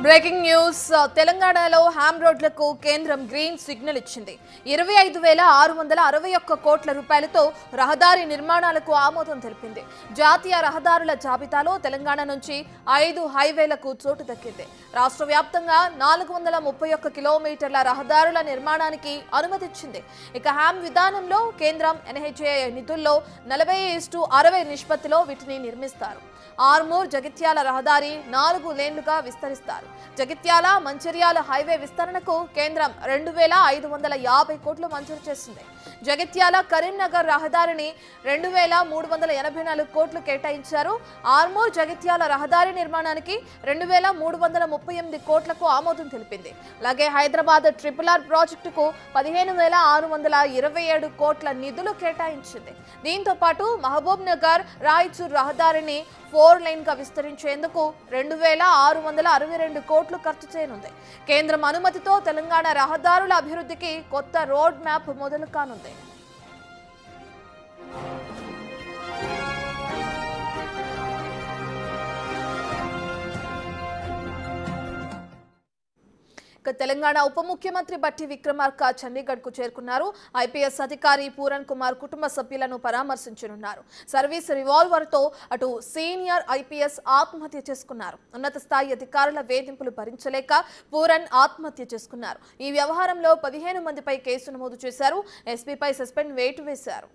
Breaking news తెలంగాణలో హామ్ రోడ్లకు కేంద్రం గ్రీన్ సిగ్నల్ ఇచ్చింది. 25,661 కోట్ల రూపాయలతో రహదారి నిర్మాణాలకు ఆమోదం తెలిపింది. జాతీయ రహదారుల జాబితాలో తెలంగాణ నుంచి 5 హైవేలకు చోటు దక్కింది. రాష్ట్ర వ్యాప్తంగా 431 కిలోమీటర్ల రహదారుల నిర్మాణానికి అనుమతిచ్చింది. ఇక హామ్ విధానంలో కేంద్రం ఎన్హెచ్ఏ నిధుల్లో 40:60 నిష్పత్తిలో వీటిని నిర్మిస్తారు. ఆర్మూర్ జగిత్యాల రహదారి 4 లేన్లుగా విస్తరిస్తారు. జగిత్యాల మంచిర్యాల హైవే విస్తరణకు కేంద్రం 2,550 కోట్లు మంజూరు చేసింది. జగిత్యాల కరీంనగర్ రహదారిని 2,384 కోట్లు కేటాయించారు. ఆర్మూర్ జగిత్యాల రహదారి నిర్మాణానికి 2,338 కోట్లకు ఆమోదం తెలిపింది. అలాగే హైదరాబాద్ RRR ప్రాజెక్టుకు 15,627 కోట్ల నిధులు కేటాయించింది. దీంతో పాటు మహబూబ్ నగర్ రాయచూర్ రహదారిని 4 లైన్ గా విస్తరించేందుకు 2,662 కోట్లు ఖర్చు చేయనుంది. కేంద్రం అనుమతితో తెలంగాణ రహదారుల అభివృద్ధికి కొత్త రోడ్ మ్యాప్ మొదలు కానుంది. తెలంగాణ ఉప ముఖ్యమంత్రి బట్టి విక్రమార్క చండీగఢ్ కు చేరుకున్నారు. ఐపీఎస్ అధికారి పూరన్ కుమార్ కుటుంబ సభ్యులను పరామర్శించనున్నారు. సర్వీస్ రివాల్వర్ తో అటు సీనియర్ ఐపీఎస్ ఆత్మహత్య చేసుకున్నారు. ఉన్నత స్థాయి అధికారుల వేధింపులు భరించలేక పూరన్ ఆత్మహత్య చేసుకున్నారు. ఈ వ్యవహారంలో 15 మందిపై కేసు నమోదు చేశారు. ఎస్పీపై సస్పెండ్ వేటు వేశారు.